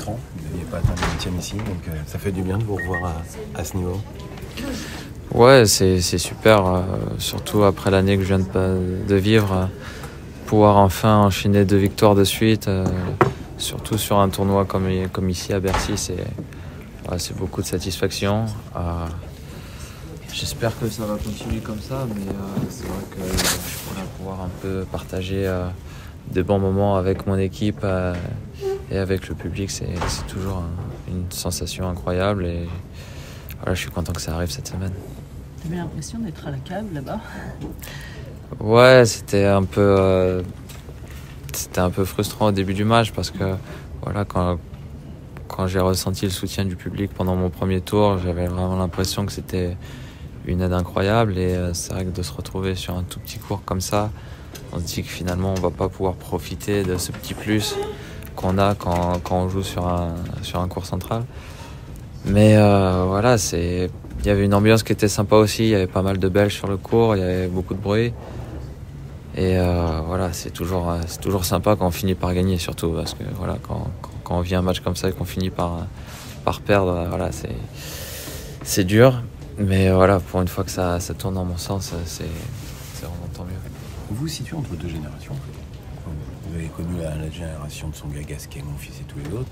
4 ans, vous n'aviez pas atteint le 8e ici, donc ça fait du bien de vous revoir à ce niveau. Ouais, c'est super, surtout après l'année que je viens de vivre, pouvoir enfin enchaîner 2 victoires de suite, surtout sur un tournoi comme ici à Bercy, c'est beaucoup de satisfaction. J'espère que ça va continuer comme ça, mais c'est vrai que je pourrais pouvoir un peu partager de bons moments avec mon équipe et avec le public, c'est toujours une sensation incroyable et voilà, je suis content que ça arrive cette semaine. T'avais l'impression d'être à la cave là-bas? Ouais, c'était un peu frustrant au début du match parce que voilà, quand j'ai ressenti le soutien du public pendant mon premier tour, j'avais vraiment l'impression que c'était une aide incroyable et c'est vrai que de se retrouver sur un tout petit court comme ça, on se dit que finalement on va pas pouvoir profiter de ce petit plus qu'on a quand on joue sur un court central. Mais voilà, il y avait une ambiance qui était sympa aussi, il y avait pas mal de Belges sur le court, il y avait beaucoup de bruit. Et voilà, c'est toujours sympa quand on finit par gagner, surtout parce que voilà, quand on vit un match comme ça et qu'on finit par perdre, voilà, c'est dur. Mais voilà, pour une fois que ça tourne dans mon sens, c'est vraiment tant mieux. Vous vous situez entre 2 générations. Vous avez connu la génération de Tsonga, Gasquet, mon fils et tous les autres.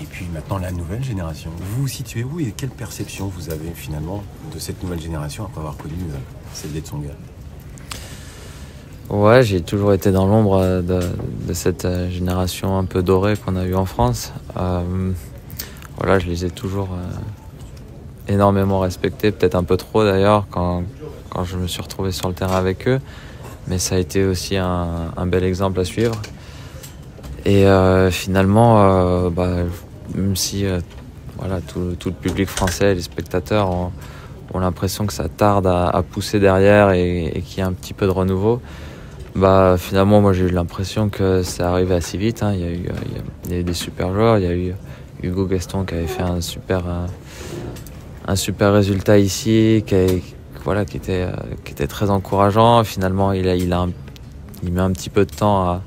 Et puis maintenant la nouvelle génération. Vous vous situez où et quelle perception vous avez finalement de cette nouvelle génération après avoir connu celle des Tsonga? Ouais, j'ai toujours été dans l'ombre de cette génération un peu dorée qu'on a eue en France. Voilà, je les ai toujours énormément respectés, peut-être un peu trop d'ailleurs, quand je me suis retrouvé sur le terrain avec eux. Mais ça a été aussi un bel exemple à suivre. Et finalement, même si voilà, tout le public français, les spectateurs ont l'impression que ça tarde à pousser derrière et qu'il y a un petit peu de renouveau, finalement, moi j'ai eu l'impression que ça arrivait assez vite. Il y a eu des super joueurs, il y a eu Hugo Gaston qui avait fait un super résultat ici, qui était très encourageant. Finalement, il met un petit peu de temps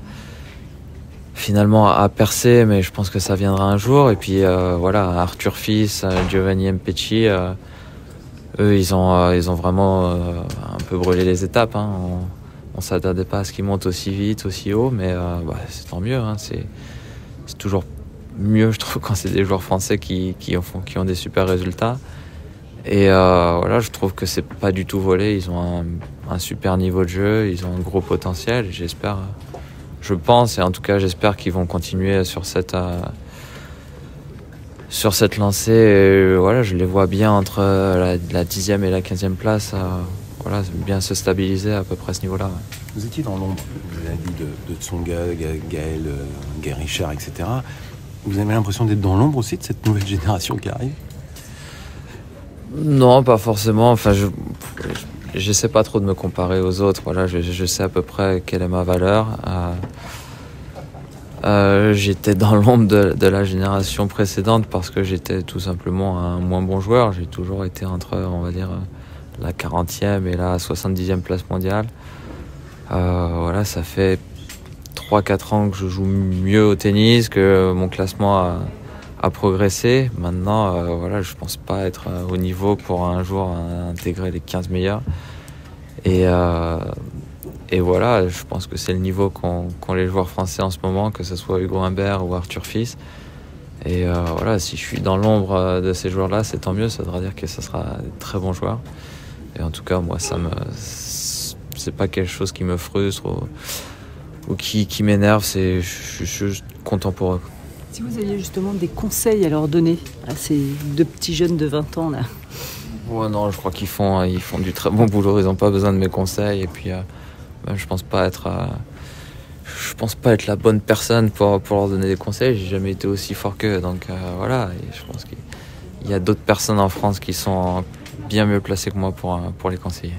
à percer, mais je pense que ça viendra un jour. Et puis voilà, Arthur Fils, Giovanni Mpecci, eux, ils ont vraiment un peu brûlé les étapes. On s'attendait pas à ce qu'ils montent aussi vite, aussi haut, mais c'est tant mieux. C'est toujours mieux, je trouve, quand c'est des joueurs français qui ont des super résultats. Et voilà, je trouve que c'est pas du tout volé. Ils ont un super niveau de jeu, ils ont un gros potentiel. Je pense, et en tout cas j'espère qu'ils vont continuer sur cette lancée. Et, voilà, je les vois bien entre la 10e et la 15e place. Voilà, bien se stabiliser à peu près à ce niveau-là. Vous étiez dans l'ombre, vous avez dit de Tsonga, Gaël, Richard, etc. Vous avez l'impression d'être dans l'ombre aussi de cette nouvelle génération qui arrive? Non, pas forcément. Enfin, j'essaie pas trop de me comparer aux autres. Voilà, je sais à peu près quelle est ma valeur. J'étais dans l'ombre de la génération précédente parce que j'étais tout simplement un moins bon joueur. J'ai toujours été entre, on va dire, la 40e et la 70e place mondiale. Voilà, ça fait 3-4 ans que je joue mieux au tennis, que mon classement a progressé. Maintenant, voilà, je pense pas être au niveau pour un jour intégrer les 15 meilleurs. Et voilà, je pense que c'est le niveau qu'ont les joueurs français en ce moment, que ce soit Hugo Humbert ou Arthur Fils. Et voilà, si je suis dans l'ombre de ces joueurs-là, c'est tant mieux, ça voudra dire que ce sera de très bons joueurs. Et en tout cas, moi, c'est pas quelque chose qui me frustre ou qui m'énerve, je suis juste content pour eux. Si vous aviez justement des conseils à leur donner à ces 2 petits jeunes de 20 ans là? Ouais, non, je crois qu'ils font du très bon boulot, ils n'ont pas besoin de mes conseils. Et puis, je pense pas être la bonne personne pour leur donner des conseils. J'ai jamais été aussi fort qu'eux, donc voilà. Et je pense qu'il y a d'autres personnes en France qui sont bien mieux placées que moi pour les conseiller.